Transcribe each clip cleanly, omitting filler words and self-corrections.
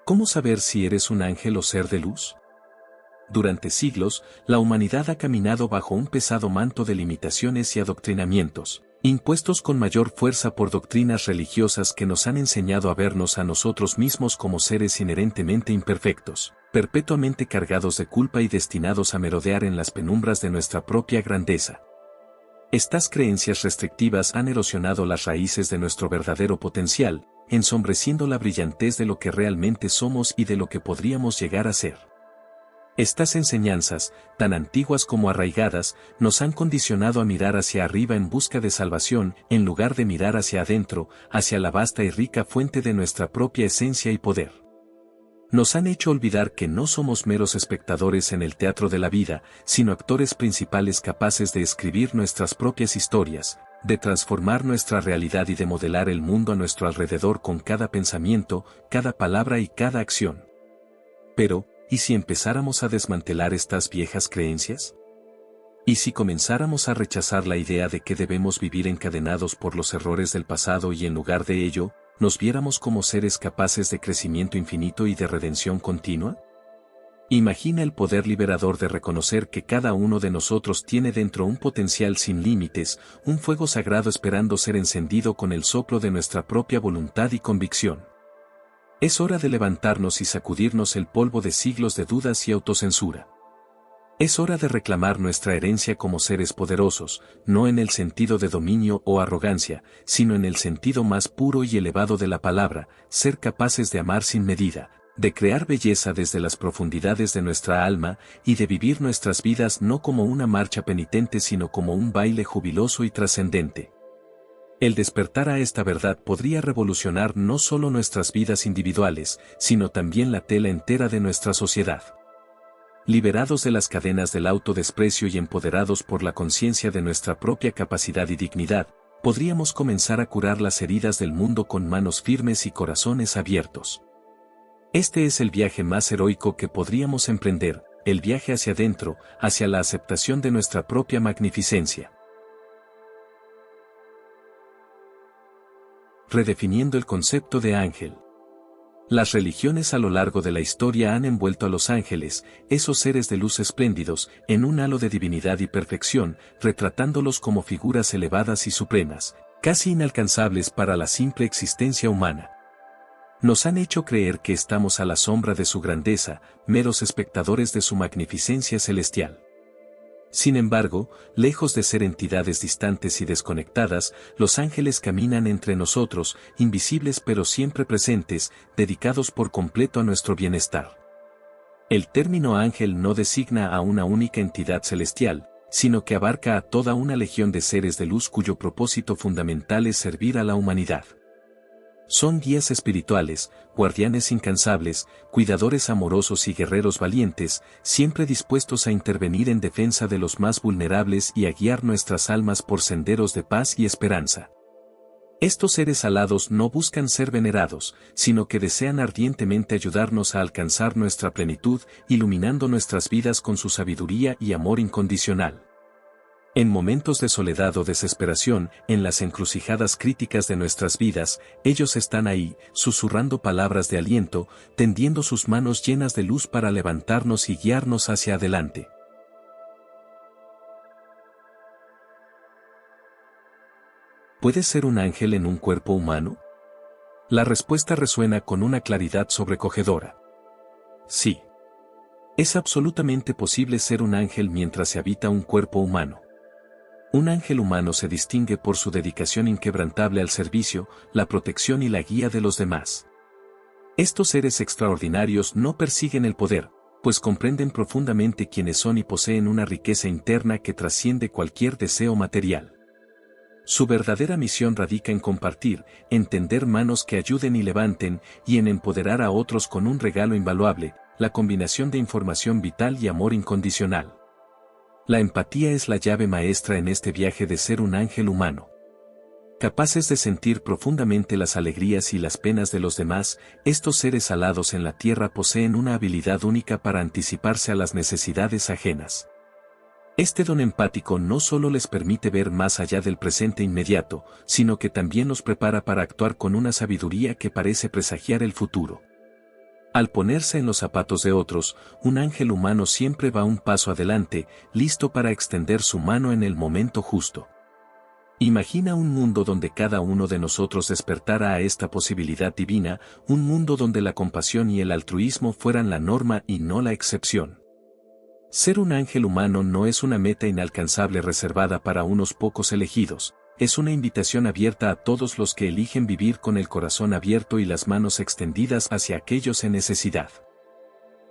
¿Cómo saber si eres un ángel o ser de luz? Durante siglos, la humanidad ha caminado bajo un pesado manto de limitaciones y adoctrinamientos, impuestos con mayor fuerza por doctrinas religiosas que nos han enseñado a vernos a nosotros mismos como seres inherentemente imperfectos, perpetuamente cargados de culpa y destinados a merodear en las penumbras de nuestra propia grandeza. Estas creencias restrictivas han erosionado las raíces de nuestro verdadero potencial, ensombreciendo la brillantez de lo que realmente somos y de lo que podríamos llegar a ser. Estas enseñanzas, tan antiguas como arraigadas, nos han condicionado a mirar hacia arriba en busca de salvación, en lugar de mirar hacia adentro, hacia la vasta y rica fuente de nuestra propia esencia y poder. Nos han hecho olvidar que no somos meros espectadores en el teatro de la vida, sino actores principales capaces de escribir nuestras propias historias, de transformar nuestra realidad y de modelar el mundo a nuestro alrededor con cada pensamiento, cada palabra y cada acción. Pero, ¿y si empezáramos a desmantelar estas viejas creencias? ¿Y si comenzáramos a rechazar la idea de que debemos vivir encadenados por los errores del pasado y en lugar de ello, nos viéramos como seres capaces de crecimiento infinito y de redención continua? Imagina el poder liberador de reconocer que cada uno de nosotros tiene dentro un potencial sin límites, un fuego sagrado esperando ser encendido con el soplo de nuestra propia voluntad y convicción. Es hora de levantarnos y sacudirnos el polvo de siglos de dudas y autocensura. Es hora de reclamar nuestra herencia como seres poderosos, no en el sentido de dominio o arrogancia, sino en el sentido más puro y elevado de la palabra, ser capaces de amar sin medida, de crear belleza desde las profundidades de nuestra alma y de vivir nuestras vidas no como una marcha penitente sino como un baile jubiloso y trascendente. El despertar a esta verdad podría revolucionar no solo nuestras vidas individuales, sino también la tela entera de nuestra sociedad. Liberados de las cadenas del autodesprecio y empoderados por la conciencia de nuestra propia capacidad y dignidad, podríamos comenzar a curar las heridas del mundo con manos firmes y corazones abiertos. Este es el viaje más heroico que podríamos emprender, el viaje hacia adentro, hacia la aceptación de nuestra propia magnificencia. Redefiniendo el concepto de ángel. Las religiones a lo largo de la historia han envuelto a los ángeles, esos seres de luz espléndidos, en un halo de divinidad y perfección, retratándolos como figuras elevadas y supremas, casi inalcanzables para la simple existencia humana. Nos han hecho creer que estamos a la sombra de su grandeza, meros espectadores de su magnificencia celestial. Sin embargo, lejos de ser entidades distantes y desconectadas, los ángeles caminan entre nosotros, invisibles pero siempre presentes, dedicados por completo a nuestro bienestar. El término ángel no designa a una única entidad celestial, sino que abarca a toda una legión de seres de luz cuyo propósito fundamental es servir a la humanidad. Son guías espirituales, guardianes incansables, cuidadores amorosos y guerreros valientes, siempre dispuestos a intervenir en defensa de los más vulnerables y a guiar nuestras almas por senderos de paz y esperanza. Estos seres alados no buscan ser venerados, sino que desean ardientemente ayudarnos a alcanzar nuestra plenitud, iluminando nuestras vidas con su sabiduría y amor incondicional. En momentos de soledad o desesperación, en las encrucijadas críticas de nuestras vidas, ellos están ahí, susurrando palabras de aliento, tendiendo sus manos llenas de luz para levantarnos y guiarnos hacia adelante. ¿Puedes ser un ángel en un cuerpo humano? La respuesta resuena con una claridad sobrecogedora. Sí. Es absolutamente posible ser un ángel mientras se habita un cuerpo humano. Un ángel humano se distingue por su dedicación inquebrantable al servicio, la protección y la guía de los demás. Estos seres extraordinarios no persiguen el poder, pues comprenden profundamente quiénes son y poseen una riqueza interna que trasciende cualquier deseo material. Su verdadera misión radica en compartir, en tender manos que ayuden y levanten, y en empoderar a otros con un regalo invaluable, la combinación de información vital y amor incondicional. La empatía es la llave maestra en este viaje de ser un ángel humano. Capaces de sentir profundamente las alegrías y las penas de los demás, estos seres alados en la tierra poseen una habilidad única para anticiparse a las necesidades ajenas. Este don empático no solo les permite ver más allá del presente inmediato, sino que también los prepara para actuar con una sabiduría que parece presagiar el futuro. Al ponerse en los zapatos de otros, un ángel humano siempre va un paso adelante, listo para extender su mano en el momento justo. Imagina un mundo donde cada uno de nosotros despertara a esta posibilidad divina, un mundo donde la compasión y el altruismo fueran la norma y no la excepción. Ser un ángel humano no es una meta inalcanzable reservada para unos pocos elegidos, es una invitación abierta a todos los que eligen vivir con el corazón abierto y las manos extendidas hacia aquellos en necesidad.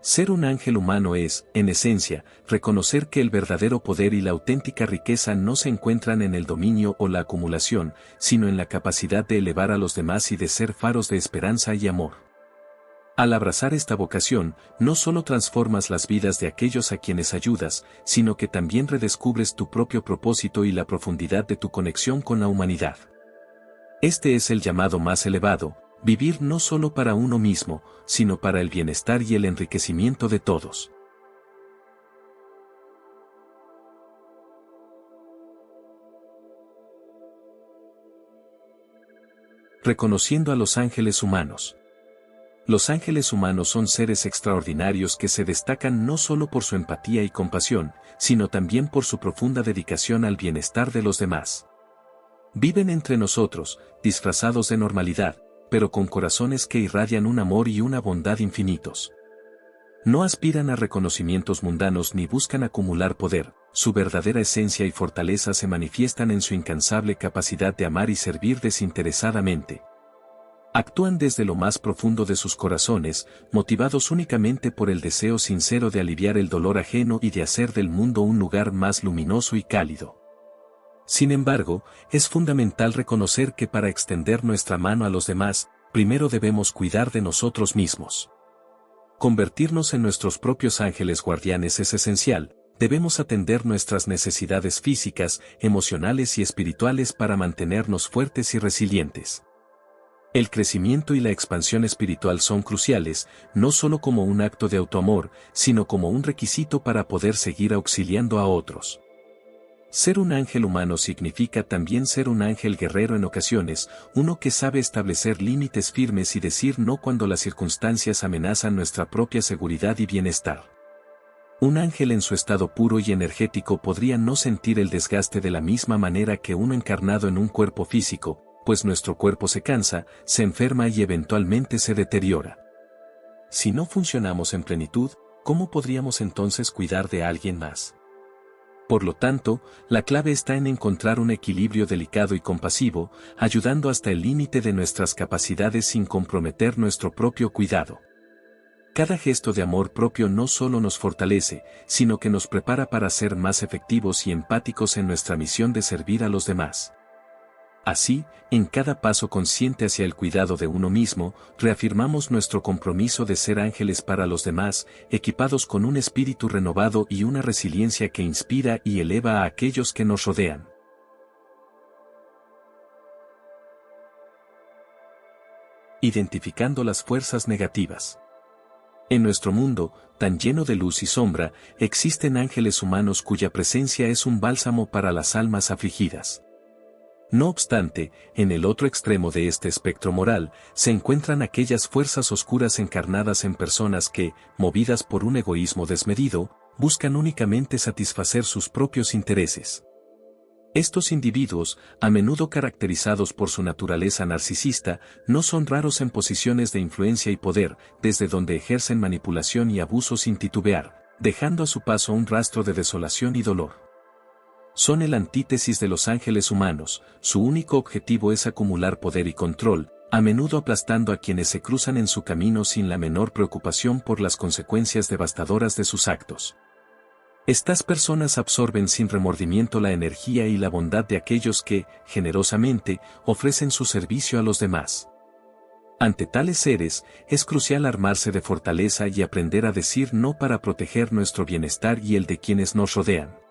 Ser un ángel humano es, en esencia, reconocer que el verdadero poder y la auténtica riqueza no se encuentran en el dominio o la acumulación, sino en la capacidad de elevar a los demás y de ser faros de esperanza y amor. Al abrazar esta vocación, no solo transformas las vidas de aquellos a quienes ayudas, sino que también redescubres tu propio propósito y la profundidad de tu conexión con la humanidad. Este es el llamado más elevado. Vivir no solo para uno mismo, sino para el bienestar y el enriquecimiento de todos. Reconociendo a los ángeles humanos. Los ángeles humanos son seres extraordinarios que se destacan no solo por su empatía y compasión, sino también por su profunda dedicación al bienestar de los demás. Viven entre nosotros, disfrazados de normalidad, pero con corazones que irradian un amor y una bondad infinitos. No aspiran a reconocimientos mundanos ni buscan acumular poder, su verdadera esencia y fortaleza se manifiestan en su incansable capacidad de amar y servir desinteresadamente. Actúan desde lo más profundo de sus corazones, motivados únicamente por el deseo sincero de aliviar el dolor ajeno y de hacer del mundo un lugar más luminoso y cálido. Sin embargo, es fundamental reconocer que para extender nuestra mano a los demás, primero debemos cuidar de nosotros mismos. Convertirnos en nuestros propios ángeles guardianes es esencial, debemos atender nuestras necesidades físicas, emocionales y espirituales para mantenernos fuertes y resilientes. El crecimiento y la expansión espiritual son cruciales, no solo como un acto de autoamor, sino como un requisito para poder seguir auxiliando a otros. Ser un ángel humano significa también ser un ángel guerrero en ocasiones, uno que sabe establecer límites firmes y decir no cuando las circunstancias amenazan nuestra propia seguridad y bienestar. Un ángel en su estado puro y energético podría no sentir el desgaste de la misma manera que uno encarnado en un cuerpo físico, pues nuestro cuerpo se cansa, se enferma y eventualmente se deteriora. Si no funcionamos en plenitud, ¿cómo podríamos entonces cuidar de alguien más? Por lo tanto, la clave está en encontrar un equilibrio delicado y compasivo, ayudando hasta el límite de nuestras capacidades sin comprometer nuestro propio cuidado. Cada gesto de amor propio no solo nos fortalece, sino que nos prepara para ser más efectivos y empáticos en nuestra misión de servir a los demás. Así, en cada paso consciente hacia el cuidado de uno mismo, reafirmamos nuestro compromiso de ser ángeles para los demás, equipados con un espíritu renovado y una resiliencia que inspira y eleva a aquellos que nos rodean. Identificando las fuerzas negativas. En nuestro mundo, tan lleno de luz y sombra, existen ángeles humanos cuya presencia es un bálsamo para las almas afligidas. No obstante, en el otro extremo de este espectro moral, se encuentran aquellas fuerzas oscuras encarnadas en personas que, movidas por un egoísmo desmedido, buscan únicamente satisfacer sus propios intereses. Estos individuos, a menudo caracterizados por su naturaleza narcisista, no son raros en posiciones de influencia y poder, desde donde ejercen manipulación y abuso sin titubear, dejando a su paso un rastro de desolación y dolor. Son el antítesis de los ángeles humanos, su único objetivo es acumular poder y control, a menudo aplastando a quienes se cruzan en su camino sin la menor preocupación por las consecuencias devastadoras de sus actos. Estas personas absorben sin remordimiento la energía y la bondad de aquellos que, generosamente, ofrecen su servicio a los demás. Ante tales seres, es crucial armarse de fortaleza y aprender a decir no para proteger nuestro bienestar y el de quienes nos rodean.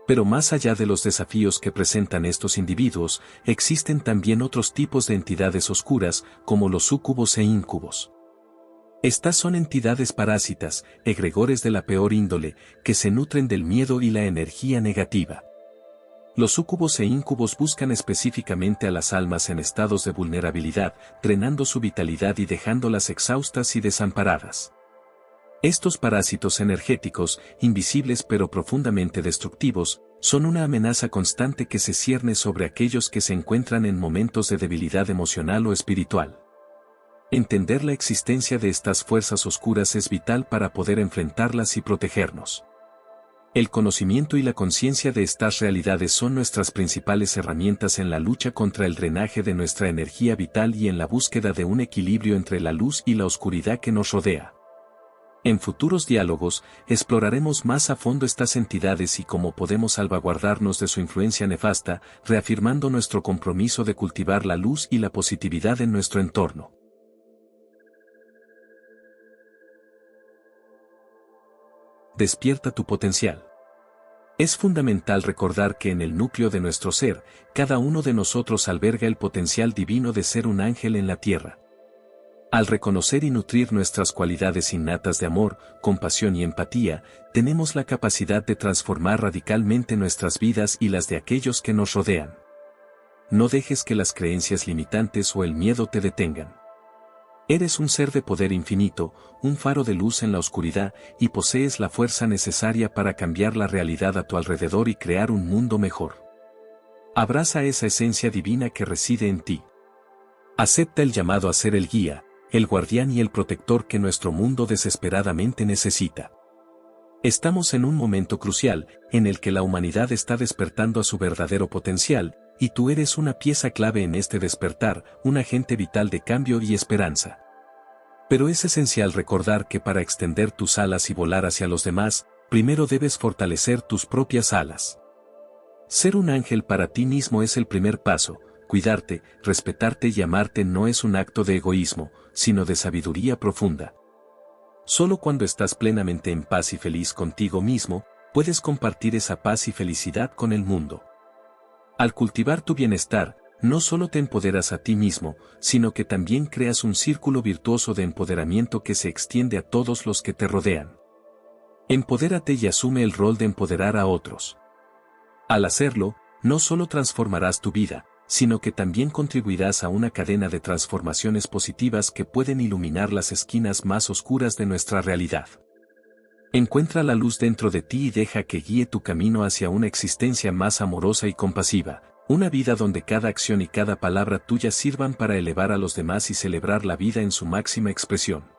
Pero más allá de los desafíos que presentan estos individuos, existen también otros tipos de entidades oscuras, como los súcubos e íncubos. Estas son entidades parásitas, egregores de la peor índole, que se nutren del miedo y la energía negativa. Los súcubos e íncubos buscan específicamente a las almas en estados de vulnerabilidad, drenando su vitalidad y dejándolas exhaustas y desamparadas. Estos parásitos energéticos, invisibles pero profundamente destructivos, son una amenaza constante que se cierne sobre aquellos que se encuentran en momentos de debilidad emocional o espiritual. Entender la existencia de estas fuerzas oscuras es vital para poder enfrentarlas y protegernos. El conocimiento y la conciencia de estas realidades son nuestras principales herramientas en la lucha contra el drenaje de nuestra energía vital y en la búsqueda de un equilibrio entre la luz y la oscuridad que nos rodea. En futuros diálogos, exploraremos más a fondo estas entidades y cómo podemos salvaguardarnos de su influencia nefasta, reafirmando nuestro compromiso de cultivar la luz y la positividad en nuestro entorno. Despierta tu potencial. Es fundamental recordar que en el núcleo de nuestro ser, cada uno de nosotros alberga el potencial divino de ser un ángel en la tierra. Al reconocer y nutrir nuestras cualidades innatas de amor, compasión y empatía, tenemos la capacidad de transformar radicalmente nuestras vidas y las de aquellos que nos rodean. No dejes que las creencias limitantes o el miedo te detengan. Eres un ser de poder infinito, un faro de luz en la oscuridad, y posees la fuerza necesaria para cambiar la realidad a tu alrededor y crear un mundo mejor. Abraza esa esencia divina que reside en ti. Acepta el llamado a ser el guía, el guardián y el protector que nuestro mundo desesperadamente necesita. Estamos en un momento crucial, en el que la humanidad está despertando a su verdadero potencial, y tú eres una pieza clave en este despertar, un agente vital de cambio y esperanza. Pero es esencial recordar que para extender tus alas y volar hacia los demás, primero debes fortalecer tus propias alas. Ser un ángel para ti mismo es el primer paso. Cuidarte, respetarte y amarte no es un acto de egoísmo, sino de sabiduría profunda. Solo cuando estás plenamente en paz y feliz contigo mismo, puedes compartir esa paz y felicidad con el mundo. Al cultivar tu bienestar, no solo te empoderas a ti mismo, sino que también creas un círculo virtuoso de empoderamiento que se extiende a todos los que te rodean. Empodérate y asume el rol de empoderar a otros. Al hacerlo, no solo transformarás tu vida, sino que también contribuirás a una cadena de transformaciones positivas que pueden iluminar las esquinas más oscuras de nuestra realidad. Encuentra la luz dentro de ti y deja que guíe tu camino hacia una existencia más amorosa y compasiva, una vida donde cada acción y cada palabra tuya sirvan para elevar a los demás y celebrar la vida en su máxima expresión.